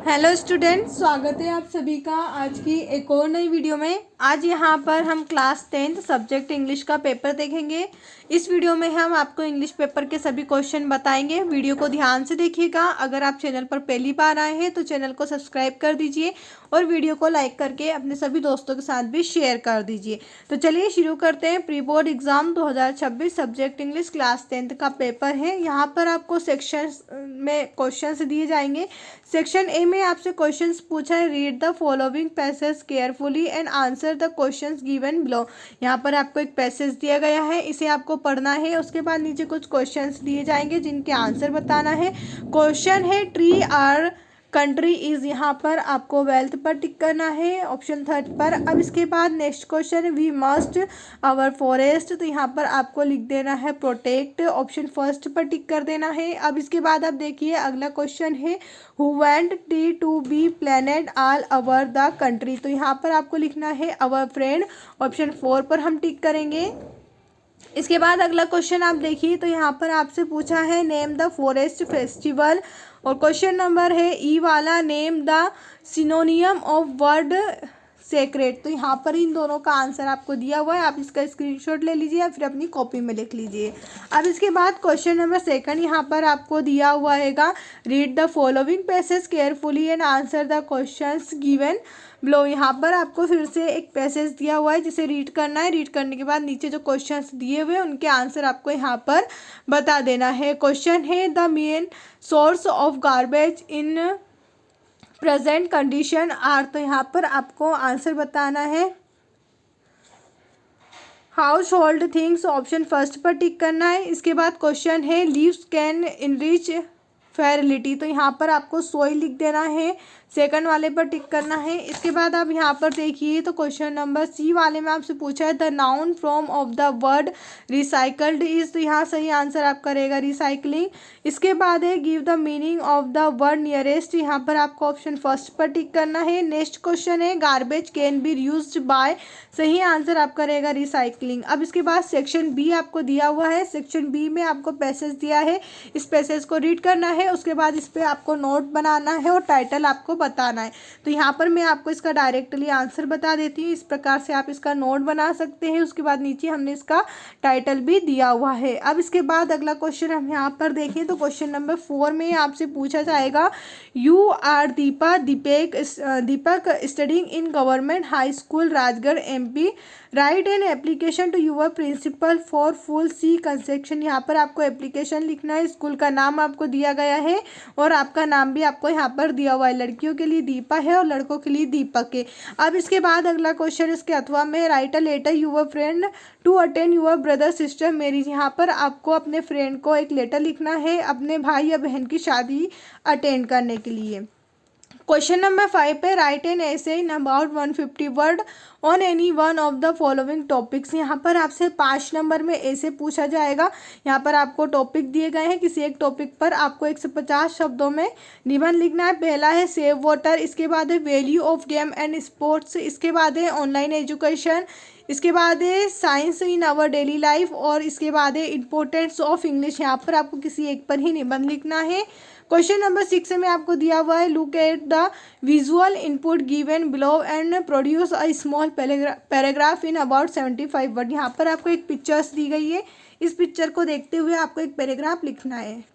Hello student, स्वागत है आप सभी का आज की एक और नई वीडियो में। आज यहाँ पर हम क्लास 10th सब्जेक्ट इंग्लिश का पेपर देखेंगे। इस वीडियो में हम आपको इंग्लिश पेपर के सभी क्वेश्चन बताएंगे। वीडियो को ध्यान से देखिएगा। अगर आप चैनल पर पहली बार आए हैं तो चैनल को सब्सक्राइब कर दीजिए और वीडियो को लाइक करके अपने सभी दोस्तों के साथ भी शेयर कर दीजिए। तो चलिए शुरू करते हैं। Pre board exam 2026 subject English class 10th का पेपर है। यहाँ पर आपको सेक्शन में क्वेश्चन दिए जाएंगे। सेक्शन ए में आपसे क्वेश्चंस पूछा है, read the following passage carefully and answer the questions given below. यहाँ पर आपको एक पैसेज दिया गया है, इसे आपको पढ़ना है। उसके बाद नीचे कुछ क्वेश्चंस दिए जाएंगे जिनके आंसर बताना है। क्वेश्चन है ट्री आर कंट्री इज, यहाँ पर आपको वेल्थ पर टिक करना है ऑप्शन 3 पर। अब इसके बाद next question, we must our forest, तो यहाँ पर आपको लिख देना है प्रोटेक्ट, ऑप्शन 1 पर टिक कर देना है। अब इसके बाद आप देखिए अगला क्वेश्चन है, who want tree to be planet all over the country, तो यहाँ पर आपको लिखना है अवर फ्रेंड, ऑप्शन 4 पर हम टिक करेंगे। इसके बाद अगला क्वेश्चन आप देखिए तो यहाँ पर आपसे पूछा है नेम द फॉरेस्ट फेस्टिवल, और क्वेश्चन नंबर है ई वाला, name the synonym of word secret, तो यहाँ पर इन दोनों का आंसर आपको दिया हुआ है। आप इसका स्क्रीनशॉट ले लीजिए या फिर अपनी कॉपी में लिख लीजिए। अब इसके बाद क्वेश्चन नंबर 2 यहाँ पर आपको दिया हुआ हैगा, read the following passage carefully and answer the questions given below. यहाँ पर आपको फिर से एक पैसेज दिया हुआ है जिसे रीड करना है। रीड करने के बाद नीचे जो क्वेश्चंस दिए हुए हैं उनके आंसर आपको यहाँ पर बता देना है। क्वेश्चन है the main source of garbage in present condition are, तो यहाँ पर आपको आंसर बताना है हाउस होल्ड थिंग्स, ऑप्शन 1 पर टिक करना है। इसके बाद क्वेश्चन है लीव्स कैन इनरिच फेरिलिटी, तो यहाँ पर आपको सोई लिख देना है, सेकंड वाले पर टिक करना है। इसके बाद आप यहाँ पर देखिए तो क्वेश्चन नंबर सी वाले में आपसे पूछा है the noun form of the word recycled is, तो यहाँ सही आंसर आप करेगा रिसाइकलिंग। इसके बाद है give the meaning of the word nearest, यहाँ पर आपको ऑप्शन 1 पर टिक करना है। नेक्स्ट क्वेश्चन है garbage can be used by, सही आंसर आप करेगा रिसाइकलिंग। अब इसके बाद सेक्शन बी आपको दिया हुआ है। सेक्शन बी में आपको पैसेज दिया है, इस पैसेज को रीड करना है। उसके बाद इस पर आपको नोट बनाना है और टाइटल आपको बताना है। तो यहाँ पर मैं आपको इसका डायरेक्टली आंसर बता देती हूँ, इस प्रकार से आप इसका नोट बना सकते हैं। उसके बाद नीचे हमने इसका टाइटल भी दिया हुआ है। अब इसके बाद अगला क्वेश्चन हम यहाँ पर देखें तो क्वेश्चन नंबर 4 में आपसे पूछा जाएगा, you are Deepak studying in government high school Rajgarh MP, write an application to your principal for full fee concession, यहाँ पर आपको एप्लीकेशन लिखना है। स्कूल का नाम आपको दिया गया है और आपका नाम भी आपको यहाँ पर दिया हुआ है। लड़कियों के लिए दीपा है और लड़कों के लिए दीपक है। अब इसके बाद अगला क्वेश्चन इसके अथवा में, write a letter your friend to attend your brother sister marriage, यहाँ पर आपको अपने फ्रेंड को एक लेटर लिखना है अपने भाई या बहन की शादी अटेंड करने के लिए। क्वेश्चन नंबर 5 पे, राइट एन ऐसे in about 150 word on any one of the following topics, यहाँ पर आपसे 5 नंबर में ऐसे पूछा जाएगा। यहाँ पर आपको टॉपिक दिए गए हैं, किसी एक टॉपिक पर आपको 150 शब्दों में निबंध लिखना है। पहला है सेव वाटर, इसके बाद है value of game and sports, इसके बाद है ऑनलाइन एजुकेशन, इसके बाद है science in our daily life, और इसके बाद है इम्पोर्टेंस ऑफ इंग्लिश। यहाँ पर आपको किसी एक पर ही निबंध लिखना है। क्वेश्चन नंबर 6 में आपको दिया हुआ है, look at the visual input given below and produce a small paragraph in about 75 word, यहाँ पर आपको एक पिक्चर्स दी गई है, इस पिक्चर को देखते हुए आपको एक पैराग्राफ लिखना है।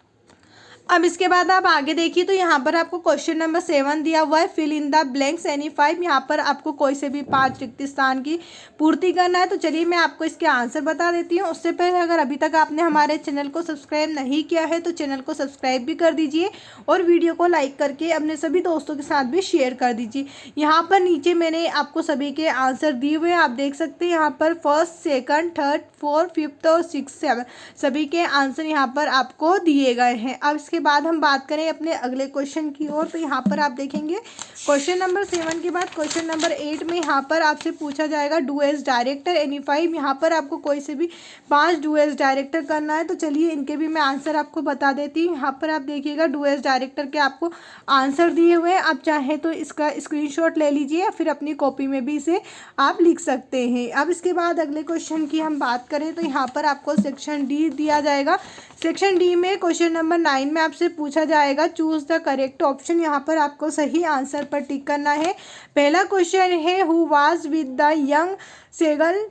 अब इसके बाद आप आगे देखिए तो यहाँ पर आपको क्वेश्चन नंबर 7 दिया हुआ है, fill in the blanks any 5, यहाँ पर आपको कोई से भी 5 रिक्त स्थान की पूर्ति करना है। तो चलिए मैं आपको इसके आंसर बता देती हूँ। उससे पहले अगर अभी तक आपने हमारे चैनल को सब्सक्राइब नहीं किया है तो चैनल को सब्सक्राइब भी कर दीजिए और वीडियो को लाइक करके अपने सभी दोस्तों के साथ भी शेयर कर दीजिए। यहाँ पर नीचे मैंने आपको सभी के आंसर दिए हुए हैं, आप देख सकते हैं। यहाँ पर 1st, 2nd, 3rd, 4th, 5th और 6th, 7th सभी के आंसर यहाँ पर आपको दिए गए हैं। अब इसके बाद हम बात करें अपने अगले क्वेश्चन की ओर, तो यहाँ पर आप देखेंगे क्वेश्चन नंबर 7 के बाद क्वेश्चन नंबर 8 में यहाँ पर आपसे पूछा जाएगा डू एज डायरेक्टर एनी 5, यहाँ पर आपको कोई से भी 5 डू एज डायरेक्टर करना है। तो चलिए इनके भी मैं आंसर आपको बता देती हूँ। यहाँ पर आप देखिएगा डू एज डायरेक्टर के आपको आंसर दिए हुए हैं, आप चाहें तो इसका स्क्रीनशॉट ले लीजिए या फिर अपनी कॉपी में भी इसे आप लिख सकते हैं। अब इसके बाद अगले क्वेश्चन की हम बात करें तो यहाँ पर आपको सेक्शन डी दिया जाएगा। सेक्शन डी में क्वेश्चन नंबर 9 में आपसे पूछा जाएगा चूज द करेक्ट ऑप्शन। यहाँ पर आपको सही आंसर पर टिक करना है। पहला क्वेश्चन है who was with the young seagull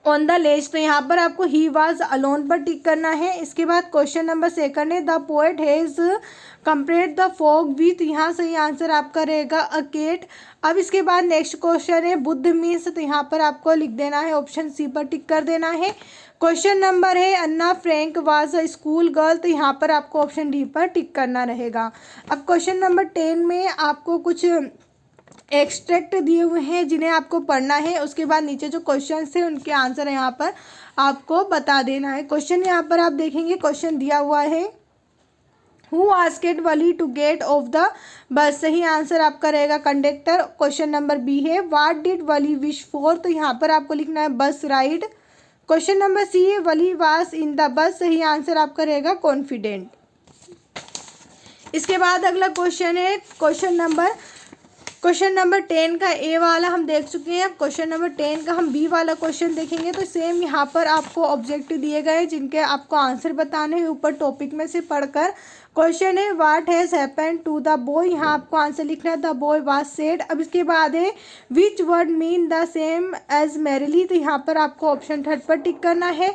on the ledge, तो यहाँ पर आपको ही वाज अलोन पर टिक करना है। इसके बाद क्वेश्चन नंबर सेकंड है the poet has compared the fog with, यहाँ सही आंसर आपका रहेगा अ कैट। अब इसके बाद नेक्स्ट क्वेश्चन है बुद्ध मीन्स, तो यहाँ पर आपको लिख देना है ऑप्शन सी पर टिक कर देना है। क्वेश्चन नंबर है Anna Frank was a school girl, तो यहाँ पर आपको ऑप्शन डी पर टिक करना रहेगा। अब क्वेश्चन नंबर 10 में आपको कुछ एक्सट्रैक्ट दिए हुए हैं जिन्हें आपको पढ़ना है। उसके बाद नीचे जो क्वेश्चन है उनके आंसर यहाँ पर आपको बता देना है। क्वेश्चन यहाँ पर आप देखेंगे, क्वेश्चन दिया हुआ है who asked Wally to get off the bus, सही आंसर आपका रहेगा कंडक्टर। क्वेश्चन नंबर बी है what did Wally wish for, तो यहाँ पर आपको लिखना है बस राइड। क्वेश्चन नंबर सी है वली वाज इन द बस, सही आंसर आपका रहेगा कॉन्फिडेंट। इसके बाद अगला क्वेश्चन है क्वेश्चन नंबर 10 का ए वाला हम देख चुके हैं। क्वेश्चन नंबर 10 का हम बी वाला क्वेश्चन देखेंगे। तो सेम यहाँ पर आपको ऑब्जेक्टिव दिए गए जिनके आपको आंसर बताने हैं ऊपर टॉपिक में से पढ़कर। क्वेश्चन है what has happened to the boy, यहाँ आपको आंसर लिखना है द बॉय वाज सैड। अब इसके बाद है which word mean the same as merrily, तो यहाँ पर आपको ऑप्शन थर्ड पर टिक करना है।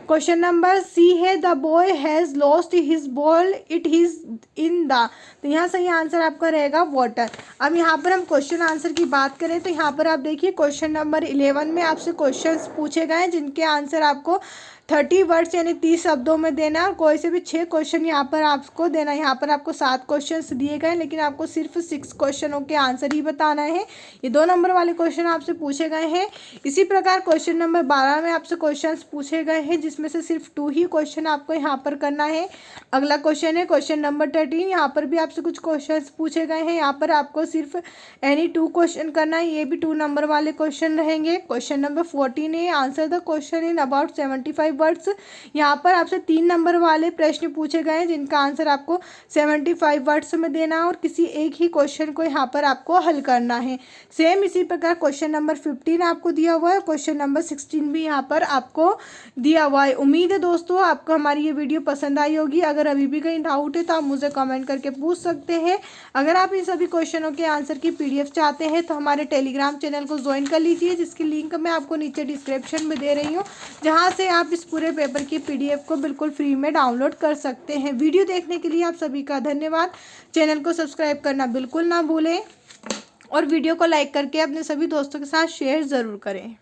क्वेश्चन नंबर सी है the boy has lost his ball it is in the, तो यहाँ सही आंसर आपका रहेगा वाटर। अब यहाँ पर हम क्वेश्चन आंसर की बात करें तो यहाँ पर आप देखिए क्वेश्चन नंबर 11 में आपसे क्वेश्चंस पूछे गए जिनके आंसर आपको 30 वर्ड्स यानी 30 शब्दों में देना है और कोई से भी 6 क्वेश्चन यहाँ पर आपको देना है। यहाँ पर आपको 7 क्वेश्चंस दिए गए लेकिन आपको सिर्फ 6 क्वेश्चनों के आंसर ही बताना है। ये 2 नंबर वाले क्वेश्चन आपसे पूछे गए हैं। इसी प्रकार क्वेश्चन नंबर 12 में आपसे क्वेश्चंस पूछे गए हैं जिसमें से सिर्फ 2 ही क्वेश्चन आपको यहाँ पर करना है। अगला क्वेश्चन है क्वेश्चन नंबर 13, यहाँ पर भी आपसे कुछ क्वेश्चन पूछे गए हैं। यहाँ पर आपको सिर्फ एनी 2 क्वेश्चन करना है, ये भी 2 नंबर वाले क्वेश्चन रहेंगे। क्वेश्चन नंबर 14 है answer the question in about 75 words, यहाँ पर आपसे 3 नंबर वाले प्रश्न पूछे गए हैं जिनका आंसर आपको 75 वर्ड्स में देना है और किसी एक ही क्वेश्चन को यहाँ पर आपको हल करना है। सेम इसी प्रकार क्वेश्चन नंबर 15 आपको दिया हुआ है, क्वेश्चन नंबर 16 भी यहाँ पर आपको दिया हुआ है। उम्मीद है दोस्तों आपको हमारी ये वीडियो पसंद आई होगी। अगर अभी भी कहीं डाउट है तो आप मुझे कमेंट करके पूछ सकते हैं। अगर आप इन सभी क्वेश्चनों के आंसर की PDF चाहते हैं तो हमारे टेलीग्राम चैनल को ज्वाइन कर लीजिए जिसकी लिंक मैं आपको नीचे डिस्क्रिप्शन में दे रही हूँ, जहाँ से आप इस पूरे पेपर की PDF को बिल्कुल फ्री में डाउनलोड कर सकते हैं। वीडियो देखने के लिए आप सभी का धन्यवाद। चैनल को सब्सक्राइब करना बिल्कुल ना भूलें और वीडियो को लाइक करके अपने सभी दोस्तों के साथ शेयर ज़रूर करें।